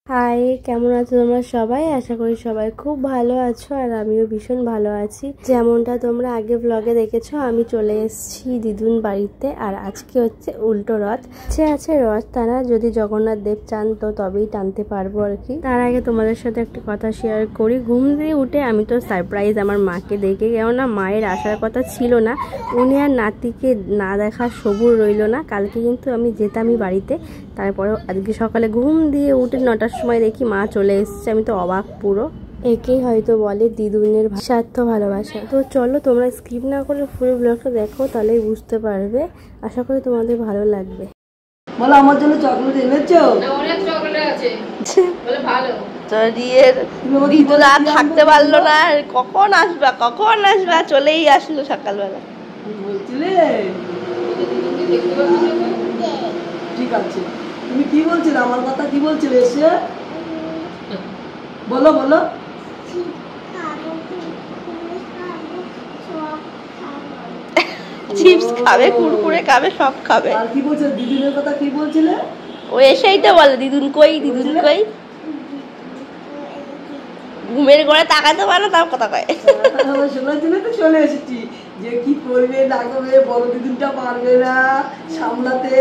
High, কেমন আছো তোমরা সবাই? আশা করি সবাই খুব ভালো আছো আর আমিও ভীষণ ভালো আছি। যেমনটা তোমরা আগে ব্লগে দেখেছো, আমি চলে এসেছি দিদুন বাড়িতে। আর আজকে হচ্ছে উল্টো রথ আছে রথ টানা। যদি জগন্নাথ দেব চান তো তবেই টানতে পারবো আর কি। তার আগে তোমাদের সাথে একটা কথা শেয়ার করি। ঘুম দিয়ে উঠে আমি তো সারপ্রাইজ আমার মাকে দেখে, কেননা মায়ের আসার কথা ছিল না। উনি আর নাতিকে না দেখার সবুর রইল না। কালকে কিন্তু আমি যেতামই বাড়িতে, তারপরে আজকে সকালে ঘুম দিয়ে উঠে 9টার সময় দেখি মা চলে এসছে। আমি তো অবাক পুরো। একেই হয়তো বলে দিদুনের স্বার্থ ভালোবাসা। তো চলো তোমরা স্কিপ না করে ফুল ব্লগটা দেখো, তাহলেই বুঝতে পারবে। আশা করি তোমাদের ভালো লাগবে। বলো, আমার জন্য চকলেট এনেছো? অনেক চকলেট আছে। বলে ভালো। দিদুরা থাকতে পারলো না। কখন আসবা চলেই আসলো সকালবেলা। বলছিলে ঠিক আছে। তুমি কি বলছিলে আমার কথা? কি বলছিলে এসে? বলো বলো। চিপস খাবে, কুরকুরে খাবে, সব খাবে। আর কি বলছিলে? দিদুনের কথা কি বলছিলে? ও এসেই তো বলে দিদুন কই, দিদুন কই। ঘুমের ঘরে তাকাতে পারো, তার কথা কয়। শোনার জন্য তো চলে এসেছি যে কি করবে না করবে, বড় দিদুনটা পারবে না সামলাতে।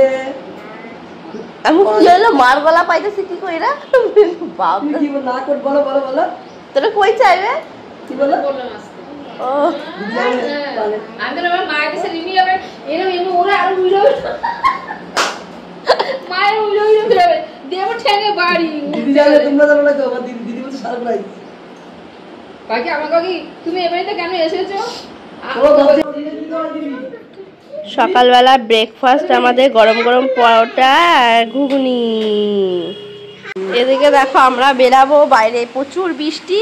আমি কি হলো, মার গলা পাইতেছি কি কইরা? বাপ কি না কর, বলো বলো বলো। তোরা কই চাইবে? কি বলো? ও আমি তো আমার মায়ের কাছে রিমি যাবে, এরকম ওরা আর উইলো মায়ের উইলো যাবে দেব ঠেঙে বাড়ি। দিদি জানে, তোমরা জানো না তো? আমার দিদি বলছে সারপ্রাইজ। বাকি আমাকে কি তুমি এবারে কেন এসেছো? সকালবেলা ব্রেকফাস্ট আমাদের গরম গরম পরোটা আর ঘুগনি। এদিকে দেখো আমরা বেরাবো, বাইরে প্রচুর বৃষ্টি।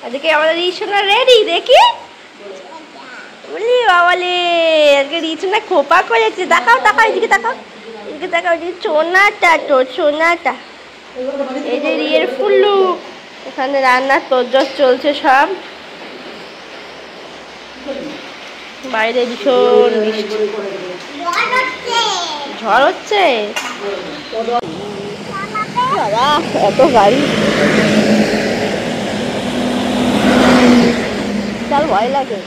এদিকে আমাদের রিচনা রেডি, দেখি বলি বাবালে আজকে রিচনা খোপা করেছে। দেখাও দেখাও, এদিকে দেখাও, এদিকে দেখাও। যে সোনাটা, তোর সোনাটা, এই যে রিয়ের ফুল্লু। এখানে রান্নার তোড়জোড় চলছে সব। বাইরে ভীষণ বৃষ্টি, ঝড় হচ্ছে। এত গাড়ি, চাল ভয় লাগে।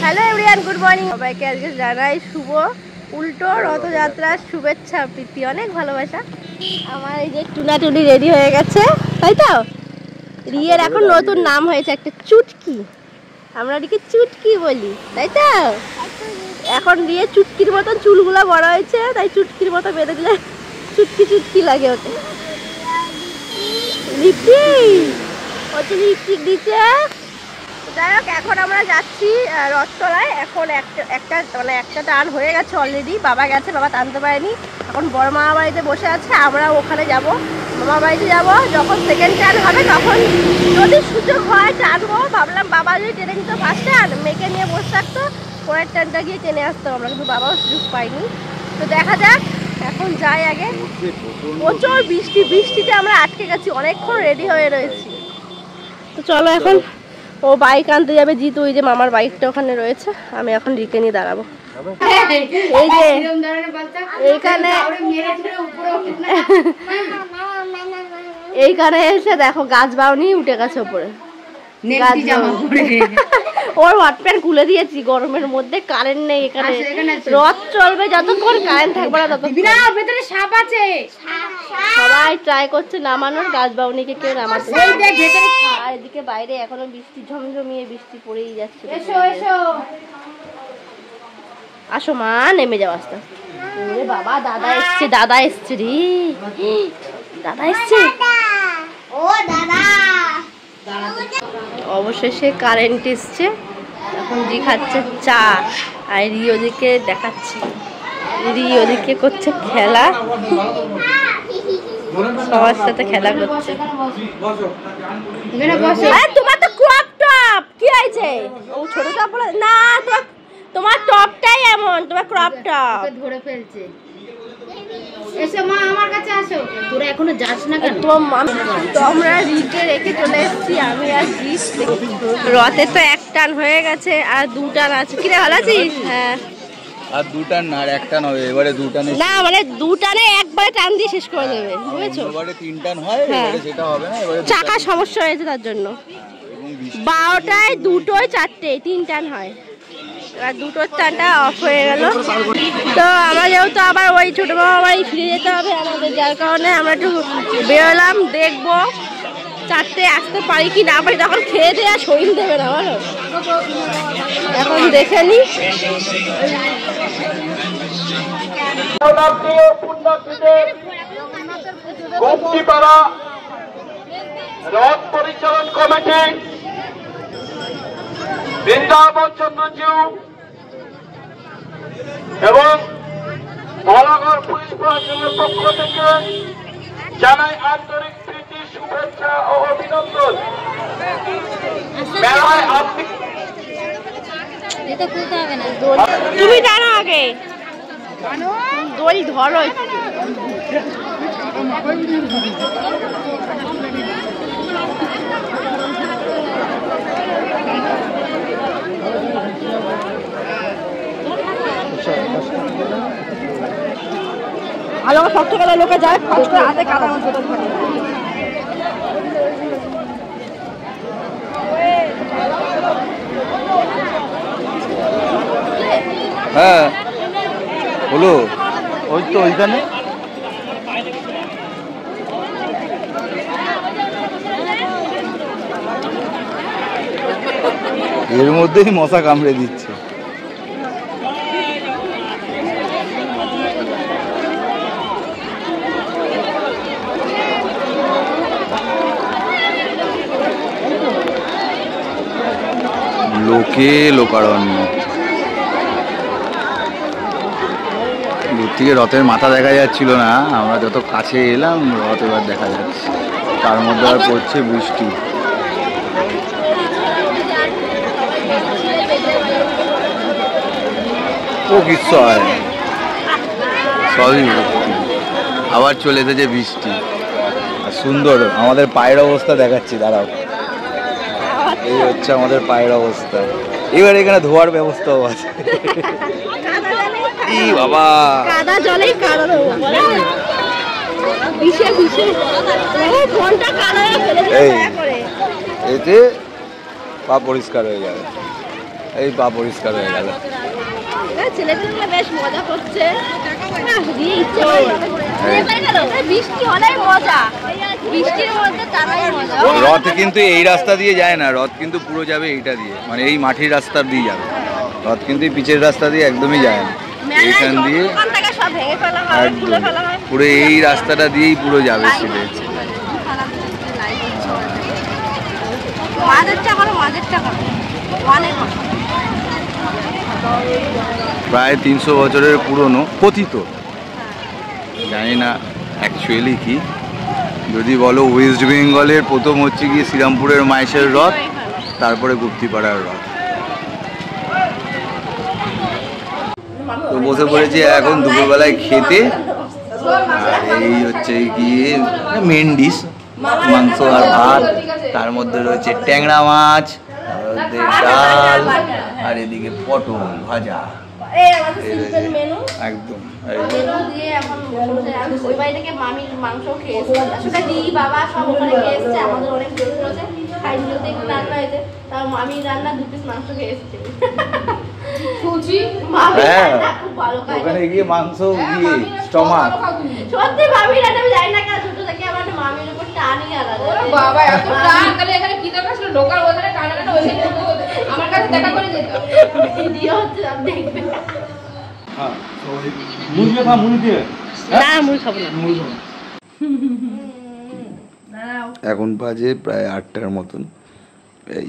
হ্যালো এভরিওয়ান, গুড মর্নিং সবাইকে। আজকে জানাই শুভ উল্টো রথযাত্রার শুভেচ্ছা, প্রীতি, অনেক ভালোবাসা। আমার এই যে টুনাটুনি রেডি হয়ে গেছে, তাই তো? রিয়ের এখন নতুন নাম হয়েছে একটা, চুটকি। আমরা এদিকে চুটকি বলি, তাই তো? এখন রিয়ে চুটকির মতন চুলগুলো বড় হয়েছে, তাই চুটকির মতো বেঁধে দিলে চুটকি চুটকি লাগে ওকে। লিপস্টিক, ওতে লিপস্টিক দিচ্ছে। যাই হোক, এখন আমরা যাচ্ছি রথতলায়। এখন একটা টান হয়ে গেছে অলরেডি। বাবা গেছে, বাবা টানতে পারেনি। এখন বড় মামা বাড়িতে বসে আছে, আমরা ওখানে যাব, মামা বাড়িতে যাব। যখন সেকেন্ড টান হবে তখন যদি সুযোগ হয় টানবো। ভাবলাম বাবা যদি টেনে নিত ফার্স্ট টান, মেয়েকে নিয়ে বসে থাকতো, পরের টানটা গিয়ে টেনে আসতাম আমরা, কিন্তু বাবাও সুযোগ পাইনি। তো দেখা যাক, এখন যাই আগে। প্রচুর বৃষ্টি, বৃষ্টিতে আমরা আটকে গেছি, অনেকক্ষণ রেডি হয়ে রয়েছি। তো চলো, এখন ও বাইক আনতে যাবে, জিতু ওই যে মামার বাইকটা ওখানে রয়েছে। আমি এখন রিকে নিয়ে দাঁড়াবো। এই যে এইখানে এসে দেখো গাছ বাউনি উঠে গেছে ওপরে। ওর হট প্যান্ট খুলে দিয়েছি, গরমের মধ্যে কারেন্ট নেই এখানে। রথ চলবে যতক্ষণ, কারেন্ট থাকবে না ততক্ষণ। ভেতরে সাপ আছে, সবাই ট্রাই করছে নামানোর, গাছ বাউনিকে কেউ নামাচ্ছে। আর এদিকে বাইরে এখনো বৃষ্টি, ঝমঝমিয়ে বৃষ্টি পড়েই যাচ্ছে। আসো মা, নেমে যাও আস্তে আস্তে। বাবা দাদা এসছে, দাদা এসছে রে, দাদা এসছে। অবশেষে কারেন্ট এসছে। এখন জি খাচ্ছে চা, আর রি ওদিকে দেখাচ্ছি, রি ওদিকে করছে খেলা, সবার সাথে খেলা করছে। তোমার তো ক্রপ টপ কি হয়েছে? ও ছোট টপ না, তোমার টপটাই এমন, তোমার ক্রপ টপ ধরে ফেলছে। এসো মা, আমার কাছে আসো। তোরা এখনো যাস না কেন? তো আমরা রিকে রেখে চলে এসেছি, আমি আর জিত। রথে তো এক টান হয়ে গেছে আর 2 টান আছে। কি রে ভালো আছিস? হ্যাঁ আর 2 টান না আর 1 টান হবে এবারে 2 টানে না মানে 2 টানে একবারে টান দিয়ে শেষ করে দেবে বুঝেছো? এবারে 3 টান হয় এবারে সেটা হবে না এবারে চাকা সমস্যা হয়েছে তার জন্য 12টায় 2টোয় 4টে 3 টান হয়। এবার 2টোর টানটা অফ হয়ে গেল। তো আমরা যেহেতু আবার ওই ছোট মামা বাড়ি ফিরে যেতে হবে আমাদের, যার কারণে আমরা একটু বেরোলাম দেখবো 4টে আসতে পারি কি না পারি। তখন খেয়ে দিয়ে আর শরীর দেবে না বলো, এখন দেখে নি। রথ পরিচালন কমিটি বৃন্দাবন চন্দ্রজিউ এবং বলাগড় পুলিশ প্রশাসনের পক্ষ থেকে জানাই আন্তরিক প্রীতি, শুভেচ্ছা ও অভিনন্দন। মেলায় আপনি তুমি জানো আগে দড়ি ধরো। ভালো শক্ত কালা লোকে যায় ফার্স্ট হাতে কাদা মতো থাকে। হ্যাঁ হলো ওই তো ওইখানে এর মধ্যেই মশা কামড়ে দিচ্ছে। লোকে লোকারণ্য। দূর থেকে রথের মাথা দেখা যাচ্ছিল না, আমরা যত কাছে এলাম রথ এবার দেখা যাচ্ছে। তার মধ্যে আর পড়ছে বৃষ্টি। ও কিছু হয় সবই আবার চলে এসেছে বৃষ্টি। আর সুন্দর আমাদের পায়ের অবস্থা দেখাচ্ছি, দাঁড়াও। এই হচ্ছে আমাদের পায়ের অবস্থা। এবার এখানে ধোয়ার ব্যবস্থাও আছে। এই বাবা কাদা জলেই কাদা দেবো বিশে বিশে ঘন্টা কাদা ফেলে করে এতে পা পরিষ্কার হয়ে যাবে। এই পা পরিষ্কার হয়ে গেল। ছেলেগুলো বেশ মজা করছে। বৃষ্টি হলেই মজা, বৃষ্টির মধ্যে তারাই মজা। রথ কিন্তু এই রাস্তা দিয়ে যায় না, রথ কিন্তু পুরো যাবে এইটা দিয়ে, মানে এই মাটির রাস্তা দিয়ে যাবে। রথ কিন্তু পিচের রাস্তা দিয়ে একদমই যায় না, এইখান দিয়ে পুরো এই রাস্তাটা দিয়েই পুরো যাবে সিধে। প্রায় 300 বছরের পুরনো কথিত, জানি না অ্যাকচুয়ালি কি। যদি বলো ওয়েস্ট বেঙ্গলের প্রথম হচ্ছে গিয়ে শ্রীরামপুরের মাইশের রথ, তারপরে গুপ্তিপাড়ার রথ। তো বসে পড়েছি এখন দুপুরবেলায় খেতে। আর এই হচ্ছে গিয়ে মেন ডিশ, মাংস আর ভাত, তার মধ্যে রয়েছে ট্যাংরা মাছ, ডাল, আর এদিকে পটল ভাজা। একদম ওই বাড়ি থেকে মামির মাংস খেয়েছে, আসলে দি বাবা সব ওখানে খেয়েছে, আমাদের অনেক জোর করেছে খাইনি যদি একটু রান্না হয়েছে, তার মামির রান্না 2 পিস মাংস খেয়েছে। ওখানে গিয়ে মাংস গিয়ে স্টমাক সত্যি মামির রান্না আমি জানি না কেন, ছোট থেকে আমার মামির উপর টানই আলাদা। বাবা এত টান, তাহলে এখানে কি দরকার ছিল লোকাল ওদের কানাডা ওই আমার কাছে দেখা করে যেত। ভিডিও হচ্ছে সব দেখবে। হ্যাঁ মুরগি খা, মুরগি না মুরগি খাবো না। এখন বাজে প্রায় 8টার মতন। এই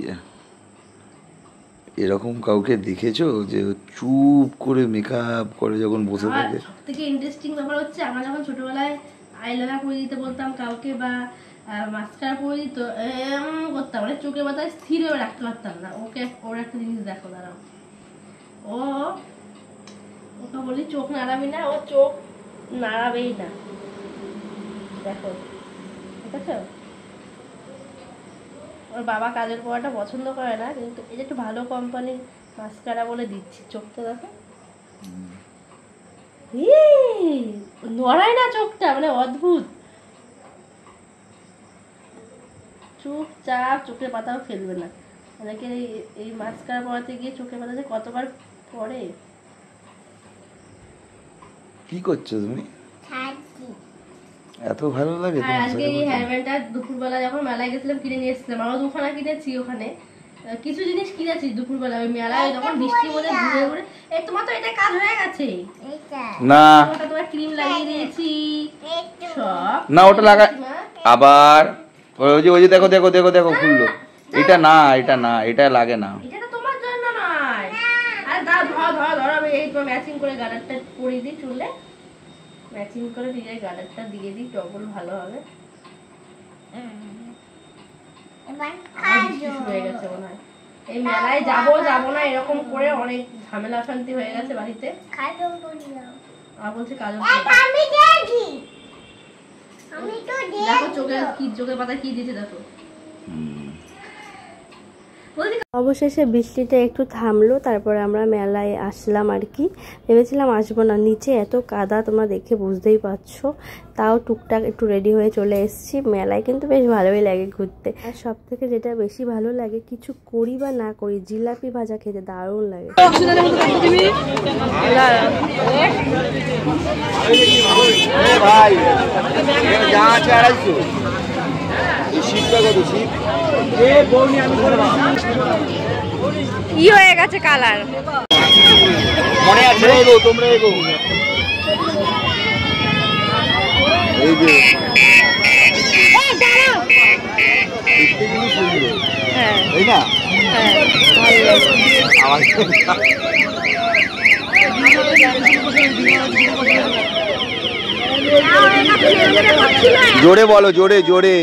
এরকম কাউকে দেখেছো যে চুপ করে মেকআপ করে যখন বসে থাকে? সবথেকে ইন্টারেস্টিং ব্যাপার হচ্ছে আমরা যখন ছোটবেলায় আইলাইনার পরে দিতে বলতাম কাউকে বা মাস্কারা পরে দিত, করতাম মানে চোখের মাথায় স্থির হয়ে রাখতে পারতাম না। ওকে ওর একটা জিনিস দেখো, দাঁড়াও, ওকে বলি চোখ নাড়াবি না, ও চোখ নাড়াবেই না। দেখো ঠিক আছে, ও ওর বাবা কাজের পোয়াটা পছন্দ করে না, কিন্তু এই যে একটু ভালো কোম্পানির মাস্কারা বলে দিচ্ছি। চোখটা দেখো, নড়ায় না চোখটা, মানে অদ্ভুত। চুপচাপ চোখের পাতাও ফেলবে না। অনেকে এই মাস্কারা পরাতে গিয়ে চোখের পাতা যে কতবার পড়ে। কি করছো তুমি? এত ভালো লাগে? আর আজকে এই হেয়ারব্যান্ডটা দুপুরবেলা যখন মেলায় গেছিলাম কিনে নিয়ে এসেছিলাম। আমরা দুখানা কিনেছি, ওখানে কিছু জিনিস কিনেছি দুপুরবেলা ওই মেলায়, যখন বৃষ্টির মধ্যে ঘুরে ঘুরে। এই তোমার তো এটা কাজ হয়ে গেছে না? তোমার ক্রিম লাগিয়ে দিয়েছি সব। না ওটা লাগা আবার। ওই যে দেখো দেখো দেখো দেখো খুললো। এটা না, এটা না, এটা লাগে না। এটা তোমার জন্য নয়। আরে দাও, ধর ধর ধর, আমি এই তো ম্যাচিং করে গার্ডারটা পরিয়ে দিই চুলে, ম্যাচিং করে দিয়ে গার্ডারটা দিয়ে দিই, ডবল ভালো হবে। হয়ে গেছে মনে হয়। এই মেলায় যাবো যাবো না এরকম করে অনেক ঝামেলা অশান্তি হয়ে গেছে বাড়িতে। আর বলছে কাজল দেখো চোখের পাতা কি দিয়েছে দেখো। অবশেষে বৃষ্টিটা একটু থামলো, তারপরে আমরা মেলায় আসলাম আর কি। ভেবেছিলাম আসবো না, নিচে এত কাদা তোমরা দেখে বুঝতেই পারছো। তাও টুকটাক একটু রেডি হয়ে চলে এসেছি। মেলায় কিন্তু বেশ ভালোই লাগে ঘুরতে। আর সব থেকে যেটা বেশি ভালো লাগে, কিছু করি বা না করি, জিলাপি ভাজা খেতে দারুণ লাগে। কি হয়ে গেছে কালার মনে আছে? তোমরা এগো এই যে এই না আমার জোরে বলো, জোরে জোরে।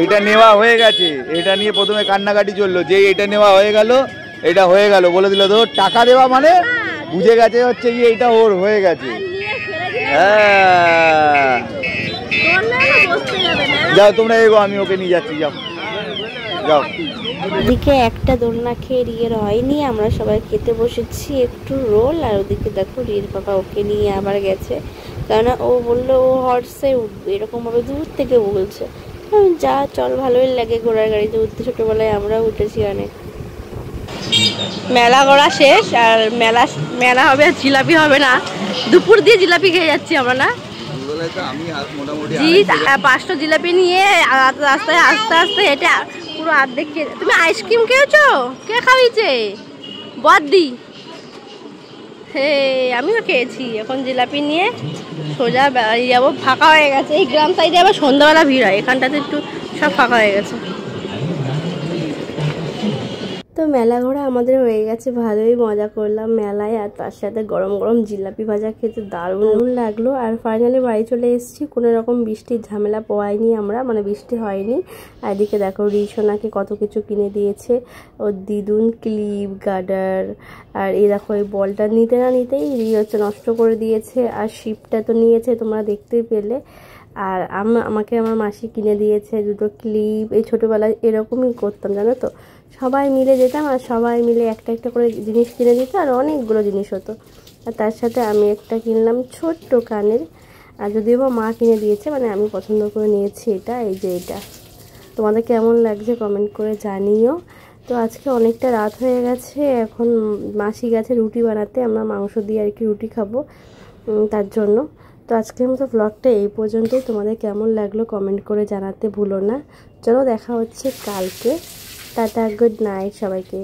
এটা নেওয়া হয়ে গেছে, এটা নিয়ে প্রথমে কান্নাকাটি চললো। যে এটা নেওয়া হয়ে গেল, এটা হয়ে গেল বলে দিল। তো টাকা দেওয়া মানে বুঝে গেছে হচ্ছে গিয়ে এটা ওর হয়ে গেছে। হ্যাঁ যাও তোমরা এগো, আমি ওকে নিয়ে যাচ্ছি। যাও যাও। ওদিকে একটা দোলনা খেয়ে রিয়ের হয়নি, আমরা সবাই খেতে বসেছি একটু রোল। আর ওদিকে দেখো রিয়ের বাবা ওকে নিয়ে আবার গেছে, কেননা ও বললো ও হর্সে উঠবে, এরকম ভাবে দূর থেকে বলছে। যা চল, ভালোই লাগে ঘোড়ার গাড়িতে উঠতে, ছোটবেলায় আমরাও উঠেছি অনেক। মেলা ঘোরা শেষ, আর মেলা হবে, আর জিলাপি হবে না। দুপুর দিয়ে জিলাপি খেয়ে যাচ্ছি আমরা না। জি 5টা জিলাপি নিয়ে রাস্তায় আস্তে আস্তে হেঁটে পুরো অর্ধেক খেয়ে। তুমি আইসক্রিম খেয়েছো? কে খাওয়াইছে? বদ্দি। হে আমিও খেয়েছি। এখন জিলাপি নিয়ে সোজা বেড়াই যাবো। ফাঁকা হয়ে গেছে এই গ্রাম সাইডে, আবার সন্ধ্যাবেলা ভিড় হয়, এখানটাতে একটু সব ফাঁকা হয়ে গেছে। তো মেলা ঘোরা আমাদের হয়ে গেছে, ভালোই মজা করলাম মেলায়। আর তার সাথে গরম গরম জিলাপি ভাজা খেতে দারুণ লাগলো। আর ফাইনালি বাড়ি চলে এসেছি, কোনো রকম বৃষ্টির ঝামেলা পোয়াইনি আমরা, মানে বৃষ্টি হয়নি। আর এদিকে দেখো রিসোনাকে কত কিছু কিনে দিয়েছে ওর দিদুন, ক্লিপ, গার্ডার। আর এই দেখো এই বলটা নিতে না নিতেই হচ্ছে নষ্ট করে দিয়েছে। আর শিপটা তো নিয়েছে, তোমরা দেখতেই পেলে। আর আমাকে আমার মাসি কিনে দিয়েছে দুটো ক্লিপ। এই ছোটোবেলায় এরকমই করতাম জানো তো, সবাই মিলে যেতাম আর সবাই মিলে একটা একটা করে জিনিস কিনে দিত, আর অনেকগুলো জিনিস হতো। আর তার সাথে আমি একটা কিনলাম ছোট্ট কানের, আর যদিও বা মা কিনে দিয়েছে, মানে আমি পছন্দ করে নিয়েছি এটা। এই যে এটা তোমাদের কেমন লাগছে কমেন্ট করে জানিও। তো আজকে অনেকটা রাত হয়ে গেছে, এখন মাসি গেছে রুটি বানাতে, আমরা মাংস দিয়ে আর কি রুটি খাবো, তার জন্য। তো আজকের মতো ব্লগটা এই পর্যন্তই। তোমাদের কেমন লাগলো কমেন্ট করে জানাতে ভুলো না। চলো দেখা হচ্ছে কালকে। টাটা, গুড নাইট সবাইকে।